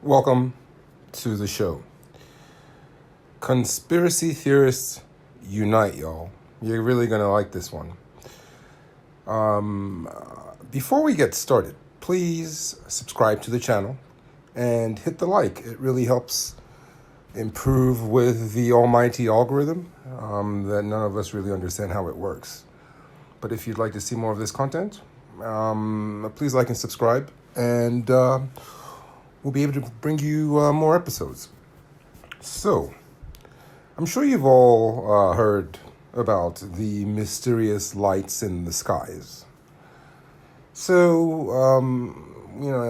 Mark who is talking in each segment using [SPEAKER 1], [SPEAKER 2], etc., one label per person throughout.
[SPEAKER 1] Welcome to the show. Conspiracy theorists unite, y'all. You're really going to like this one. Before we get started, please subscribe to the channel and hit the like. It really helps improve with the almighty algorithm that none of us really understand how it works. But if you'd like to see more of this content, please like and subscribe, and we'll be able to bring you more episodes. So, I'm sure you've all heard about the mysterious lights in the skies. So,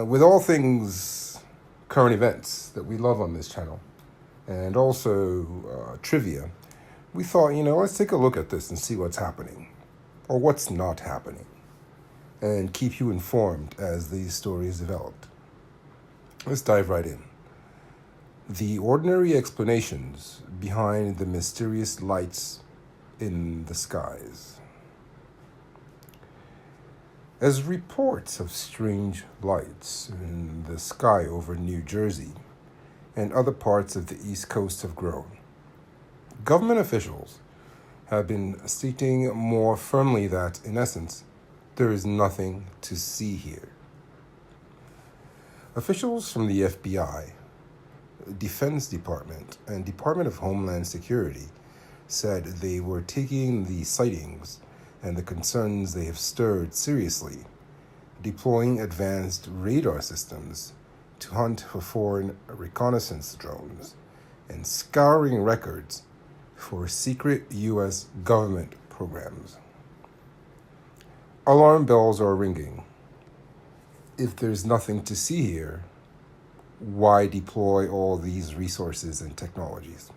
[SPEAKER 1] with all things current events that we love on this channel, and also trivia, we thought, let's take a look at this and see what's happening, or what's not happening, and keep you informed as these stories developed. Let's dive right in. The ordinary explanations behind the mysterious lights in the skies. As reports of strange lights in the sky over New Jersey and other parts of the East Coast have grown, government officials have been stating more firmly that, in essence, there is nothing to see here. Officials from the FBI, Defense Department, and Department of Homeland Security said they were taking the sightings and the concerns they have stirred seriously, deploying advanced radar systems to hunt for foreign reconnaissance drones, and scouring records for secret U.S. government programs. Alarm bells are ringing. If there's nothing to see here, why deploy all these resources and technologies?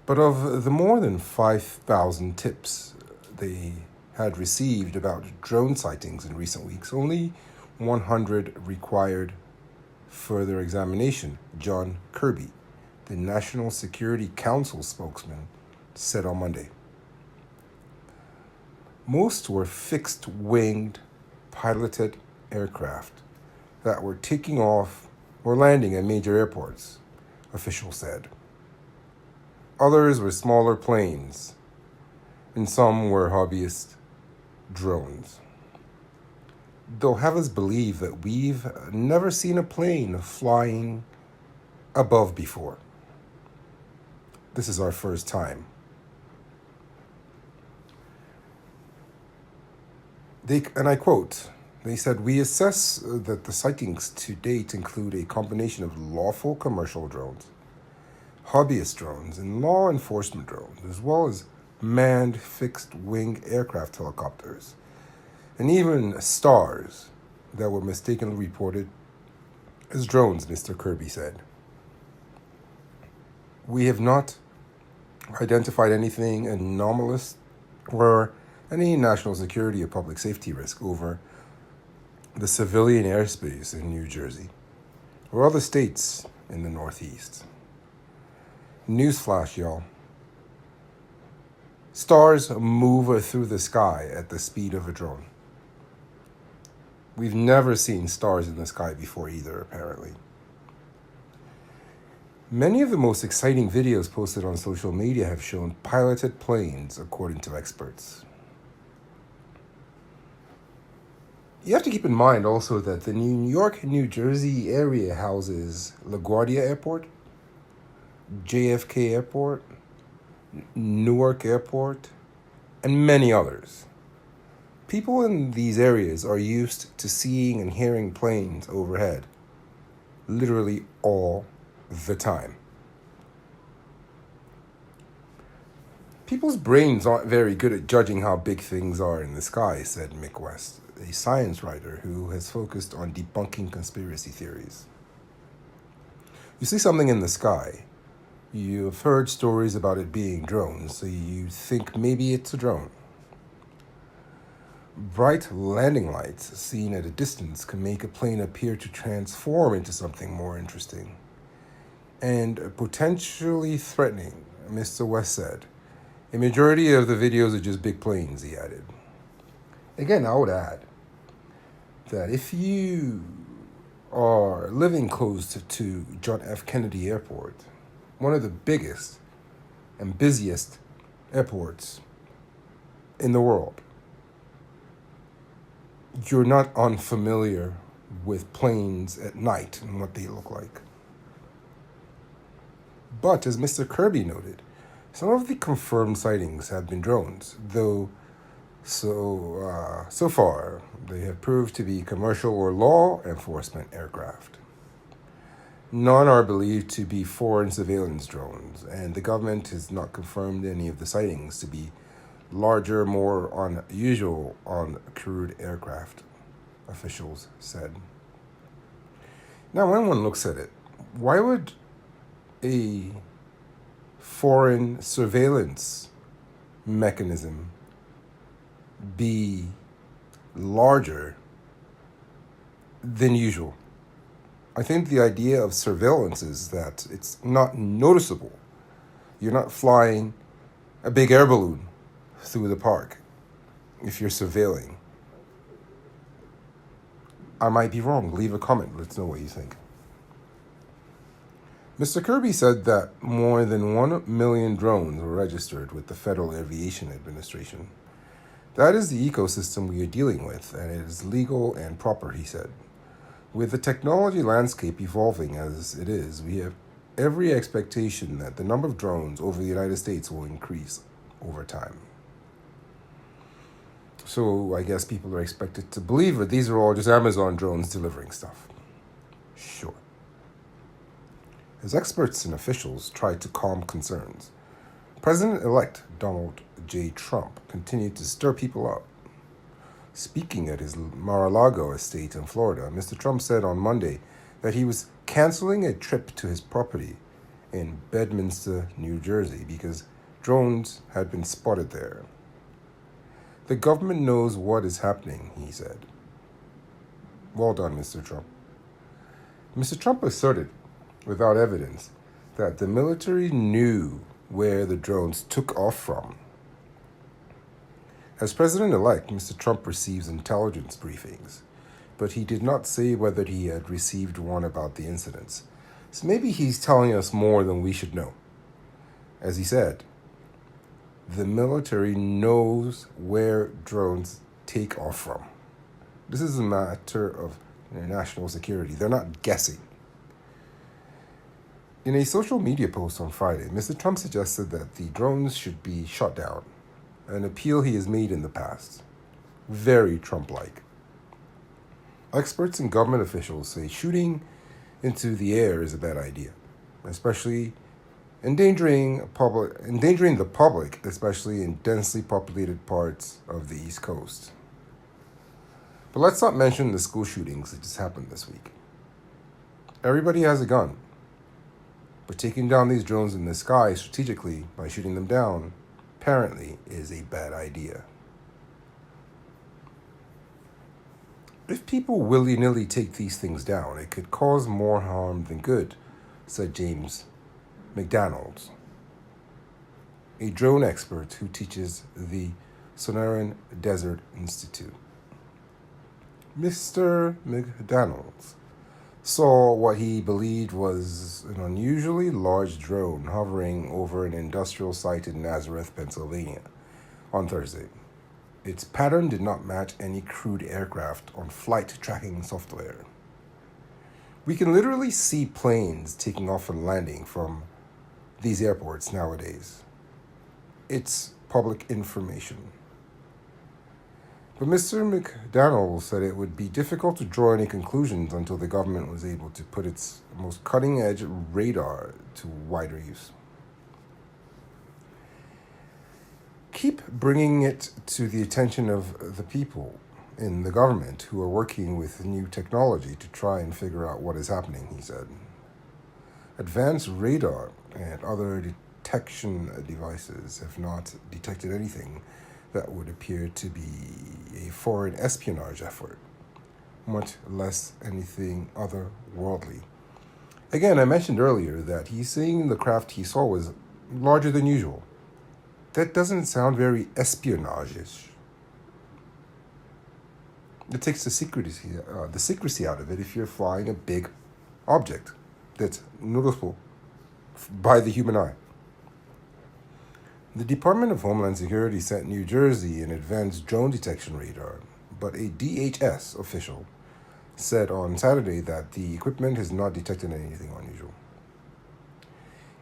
[SPEAKER 1] But of the more than 5,000 tips they had received about drone sightings in recent weeks, only 100 required further examination, John Kirby, the National Security Council spokesman, said on Monday. Most were fixed-winged, piloted aircraft that were taking off or landing at major airports, officials said. Others were smaller planes, and some were hobbyist drones. They'll have us believe that we've never seen a plane flying above before. This is our first time. And I quote, they said, "We assess that the sightings to date include a combination of lawful commercial drones, hobbyist drones, and law enforcement drones, as well as manned fixed-wing aircraft helicopters, and even stars that were mistakenly reported as drones," Mr. Kirby said. "We have not identified anything anomalous or any national security or public safety risk over the civilian airspace in New Jersey or other states in the Northeast." Newsflash, y'all. Stars move through the sky at the speed of a drone. We've never seen stars in the sky before either, apparently. Many of the most exciting videos posted on social media have shown piloted planes, according to experts. You have to keep in mind also that the New York, New Jersey area houses LaGuardia Airport, JFK Airport, Newark Airport, and many others. People in these areas are used to seeing and hearing planes overhead, literally all the time. People's brains aren't very good at judging how big things are in the sky, said Mick West, a science writer who has focused on debunking conspiracy theories. You see something in the sky, you've heard stories about it being drones, so you think maybe it's a drone. Bright landing lights seen at a distance can make a plane appear to transform into something more interesting and potentially threatening, Mr. West said. A majority of the videos are just big planes, he added. Again, I would add that if you are living close to John F. Kennedy Airport, one of the biggest and busiest airports in the world, you're not unfamiliar with planes at night and what they look like. But as Mr. Kirby noted, some of the confirmed sightings have been drones, though so far they have proved to be commercial or law enforcement aircraft. None are believed to be foreign surveillance drones, and the government has not confirmed any of the sightings to be larger, more unusual on crewed aircraft, officials said. Now, when one looks at it, why would a foreign surveillance mechanism be larger than usual? I think the idea of surveillance is that it's not noticeable. You're not flying a big air balloon through the park if you're surveilling. I might be wrong. Leave a comment. Let's know what you think. Mr. Kirby said that more than 1 million drones were registered with the Federal Aviation Administration. That is the ecosystem we are dealing with, and it is legal and proper, he said. With the technology landscape evolving as it is, we have every expectation that the number of drones over the United States will increase over time. So I guess people are expected to believe that these are all just Amazon drones delivering stuff. Sure. As experts and officials tried to calm concerns, President-elect Donald J. Trump continued to stir people up. Speaking at his Mar-a-Lago estate in Florida, Mr. Trump said on Monday that he was canceling a trip to his property in Bedminster, New Jersey, because drones had been spotted there. The government knows what is happening, he said. Well done, Mr. Trump. Mr. Trump asserted, without evidence, that the military knew where the drones took off from. As president-elect, Mr. Trump receives intelligence briefings, but he did not say whether he had received one about the incidents. So maybe he's telling us more than we should know. As he said, the military knows where drones take off from. This is a matter of national security. They're not guessing. In a social media post on Friday, Mr. Trump suggested that the drones should be shot down, an appeal he has made in the past. Very Trump-like. Experts and government officials say shooting into the air is a bad idea, especially endangering the public, especially in densely populated parts of the East Coast. But let's not mention the school shootings that just happened this week. Everybody has a gun, but taking down these drones in the sky strategically by shooting them down apparently is a bad idea. If people willy-nilly take these things down, it could cause more harm than good, said James McDonald, a drone expert who teaches the Sonoran Desert Institute. Mr. McDonald saw what he believed was an unusually large drone hovering over an industrial site in Nazareth, Pennsylvania, on Thursday. Its pattern did not match any crewed aircraft on flight tracking software. We can literally see planes taking off and landing from these airports nowadays. It's public information. But Mr. McDonald said it would be difficult to draw any conclusions until the government was able to put its most cutting-edge radar to wider use. Keep bringing it to the attention of the people in the government who are working with new technology to try and figure out what is happening, he said. Advanced radar and other detection devices have not detected anything that would appear to be a foreign espionage effort, much less anything otherworldly. Again, I mentioned earlier that he's saying the craft he saw was larger than usual. That doesn't sound very espionage-ish. It takes the secrecy out of it if you're flying a big object that's noticeable by the human eye. The Department of Homeland Security sent New Jersey an advanced drone detection radar, but a DHS official said on Saturday that the equipment has not detected anything unusual.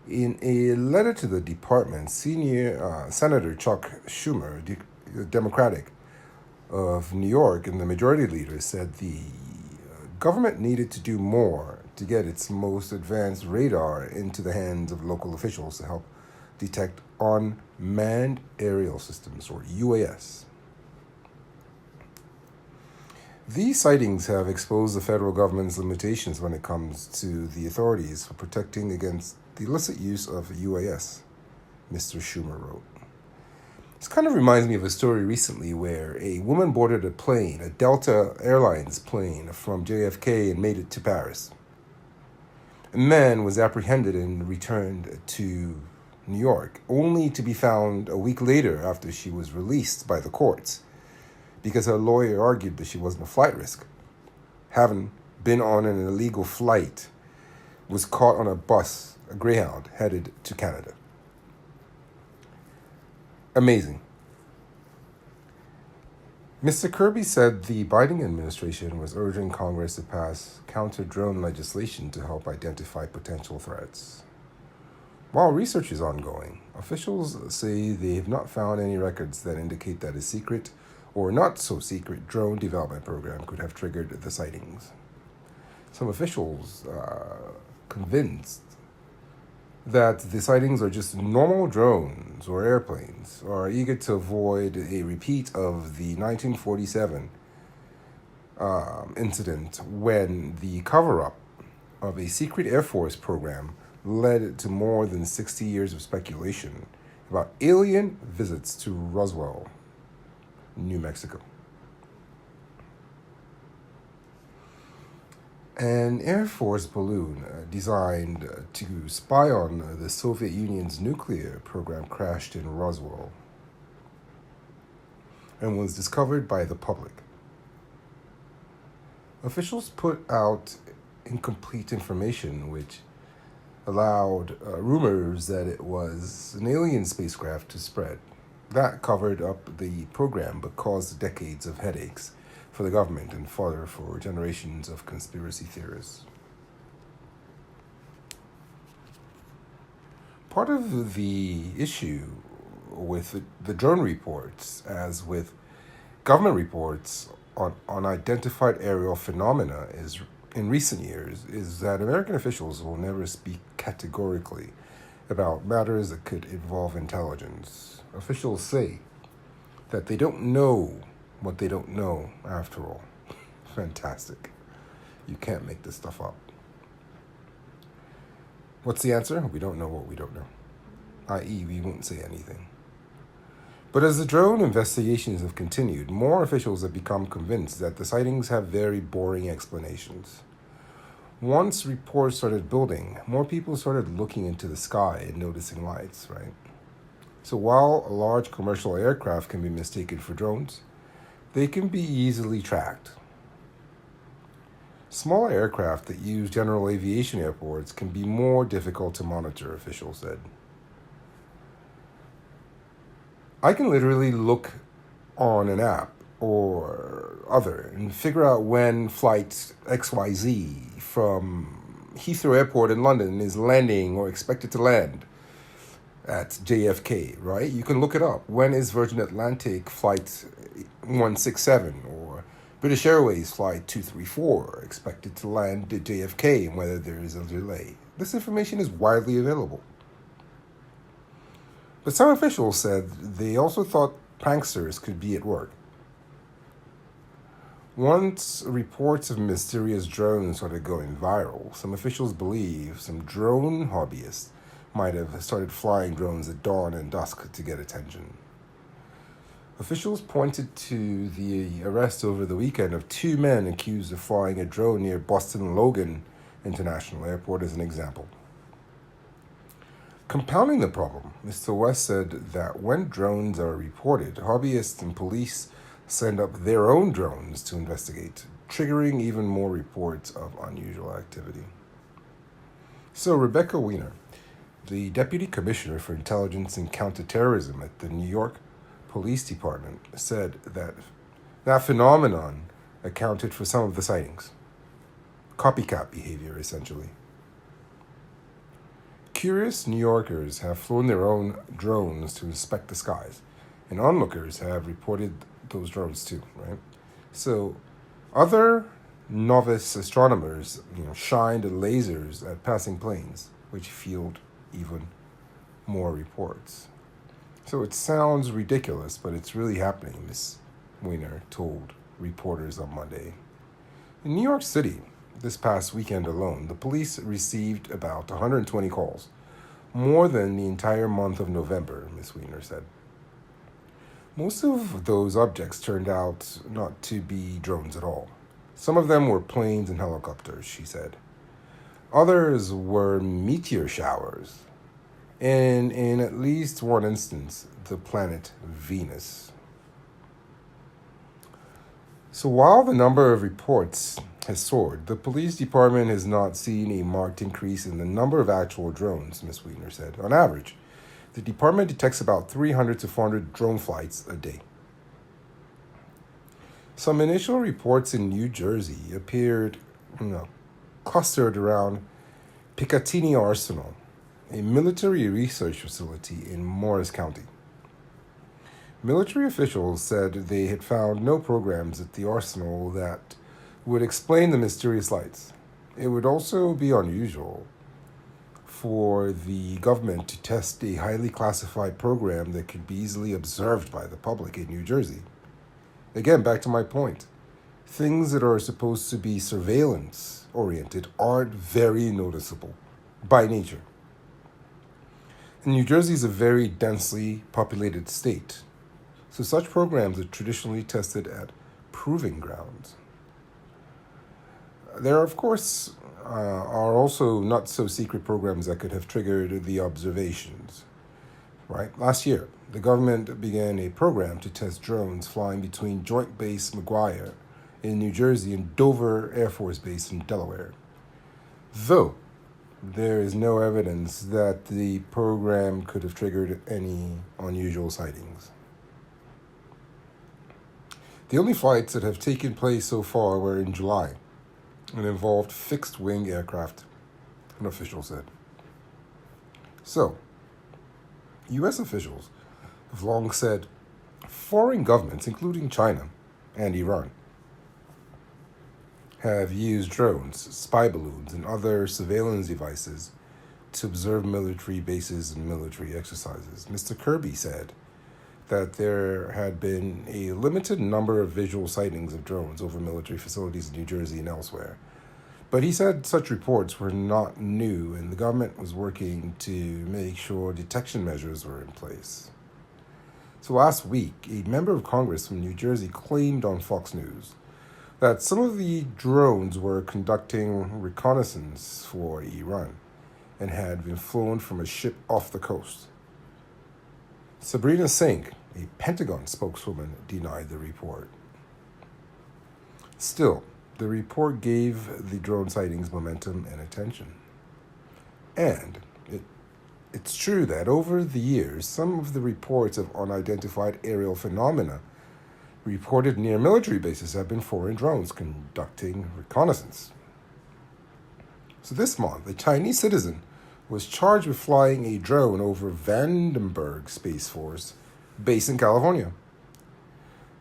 [SPEAKER 1] In a letter to the department, senior Senator Chuck Schumer, Democratic of New York and the majority leader, said the government needed to do more to get its most advanced radar into the hands of local officials to help detect unmanned aerial systems, or UAS. These sightings have exposed the federal government's limitations when it comes to the authorities for protecting against the illicit use of UAS, Mr. Schumer wrote. This kind of reminds me of a story recently where a woman boarded a plane, a Delta Airlines plane from JFK, and made it to Paris. A man was apprehended and returned to New York, only to be found a week later after she was released by the courts, because her lawyer argued that she wasn't a flight risk. Having been on an illegal flight, was caught on a bus, a Greyhound, headed to Canada. Amazing. Mr. Kirby said the Biden administration was urging Congress to pass counter-drone legislation to help identify potential threats. While research is ongoing, officials say they have not found any records that indicate that a secret or not-so-secret drone development program could have triggered the sightings. Some officials convinced that the sightings are just normal drones or airplanes, are eager to avoid a repeat of the 1947 incident when the cover-up of a secret Air Force program led to more than 60 years of speculation about alien visits to Roswell, New Mexico. An Air Force balloon designed to spy on the Soviet Union's nuclear program crashed in Roswell and was discovered by the public. Officials put out incomplete information which allowed rumors that it was an alien spacecraft to spread. That covered up the program but caused decades of headaches for the government and fodder for generations of conspiracy theorists. Part of the issue with the drone reports, as with government reports on unidentified aerial phenomena in recent years, is that American officials will never speak categorically about matters that could involve intelligence. Officials say that they don't know what they don't know, after all. Fantastic. You can't make this stuff up. What's the answer? We don't know what we don't know, i.e., we won't say anything. But as the drone investigations have continued, more officials have become convinced that the sightings have very boring explanations. Once reports started building, more people started looking into the sky and noticing lights, right? So while a large commercial aircraft can be mistaken for drones, they can be easily tracked. Smaller aircraft that use general aviation airports can be more difficult to monitor, officials said. I can literally look on an app or other and figure out when flight XYZ from Heathrow Airport in London is landing or expected to land at JFK, right? You can look it up. When is Virgin Atlantic flight 167 or British Airways flight 234 expected to land at JFK and whether there is a delay? This information is widely available. But some officials said they also thought pranksters could be at work. Once reports of mysterious drones started going viral, some officials believe some drone hobbyists might have started flying drones at dawn and dusk to get attention. Officials pointed to the arrest over the weekend of 2 men accused of flying a drone near Boston Logan International Airport as an example. Compounding the problem, Mr. West said that when drones are reported, hobbyists and police send up their own drones to investigate, triggering even more reports of unusual activity. So, Rebecca Weiner, the Deputy Commissioner for Intelligence and Counterterrorism at the New York Police Department, said that that phenomenon accounted for some of the sightings. Copycat behavior, essentially. Curious New Yorkers have flown their own drones to inspect the skies, and onlookers have reported those drones too, right? So, other novice astronomers, shined lasers at passing planes, which fueled even more reports. So it sounds ridiculous, but it's really happening, Miss Weiner told reporters on Monday. In New York City, this past weekend alone, the police received about 120 calls, more than the entire month of November, Ms. Weiner said. Most of those objects turned out not to be drones at all. Some of them were planes and helicopters, she said. Others were meteor showers, and in at least one instance, the planet Venus. So while the number of reports has soared, the police department has not seen a marked increase in the number of actual drones, Ms. Weiner said. On average, the department detects about 300 to 400 drone flights a day. Some initial reports in New Jersey appeared, clustered around Picatinny Arsenal, a military research facility in Morris County. Military officials said they had found no programs at the arsenal that would explain the mysterious lights. It would also be unusual for the government to test a highly classified program that could be easily observed by the public in New Jersey. Again, back to my point. Things that are supposed to be surveillance-oriented aren't very noticeable by nature. And New Jersey is a very densely populated state, so such programs are traditionally tested at proving grounds. There, of course, are also not-so-secret programs that could have triggered the observations. Right? Last year, the government began a program to test drones flying between Joint Base McGuire in New Jersey and Dover Air Force Base in Delaware. Though there is no evidence that the program could have triggered any unusual sightings. The only flights that have taken place so far were in July and involved fixed-wing aircraft, an official said. So, U.S. officials have long said foreign governments, including China and Iran, have used drones, spy balloons, and other surveillance devices to observe military bases and military exercises. Mr. Kirby said that there had been a limited number of visual sightings of drones over military facilities in New Jersey and elsewhere. But he said such reports were not new, and the government was working to make sure detection measures were in place. So last week, a member of Congress from New Jersey claimed on Fox News that some of the drones were conducting reconnaissance for Iran and had been flown from a ship off the coast. Sabrina Singh, a Pentagon spokeswoman, denied the report. Still, the report gave the drone sightings momentum and attention. And it's true that over the years, some of the reports of unidentified aerial phenomena reported near military bases have been foreign drones conducting reconnaissance. So this month, a Chinese citizen was charged with flying a drone over Vandenberg Space Force base in California.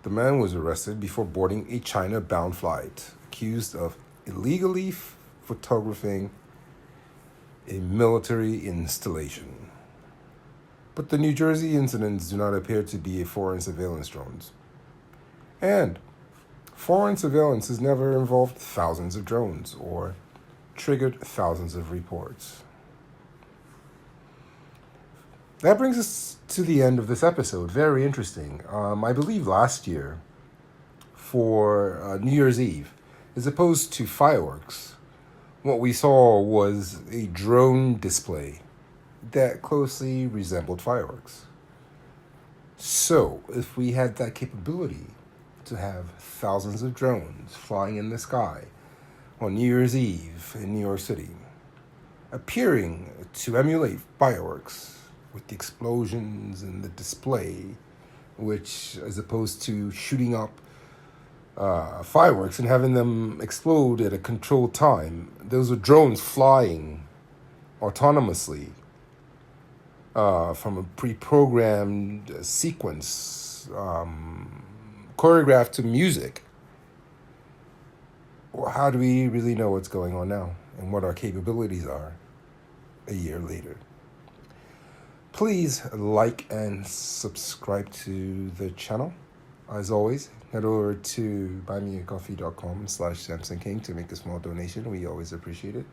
[SPEAKER 1] The man was arrested before boarding a China-bound flight, accused of illegally photographing a military installation. But the New Jersey incidents do not appear to be a foreign surveillance drones. And foreign surveillance has never involved thousands of drones or triggered thousands of reports. That brings us to the end of this episode. Very interesting. I believe last year, for New Year's Eve, as opposed to fireworks, what we saw was a drone display that closely resembled fireworks. So, if we had that capability to have thousands of drones flying in the sky on New Year's Eve in New York City, appearing to emulate fireworks with the explosions and the display, which, as opposed to shooting up fireworks and having them explode at a controlled time, those were drones flying autonomously from a pre-programmed sequence, choreographed to music. Well, how do we really know what's going on now and what our capabilities are a year later? Please like and subscribe to the channel. As always, head over to buymeacoffee.com/SamsonKing to make a small donation. We always appreciate it.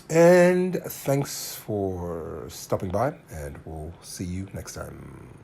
[SPEAKER 1] And thanks for stopping by, and we'll see you next time.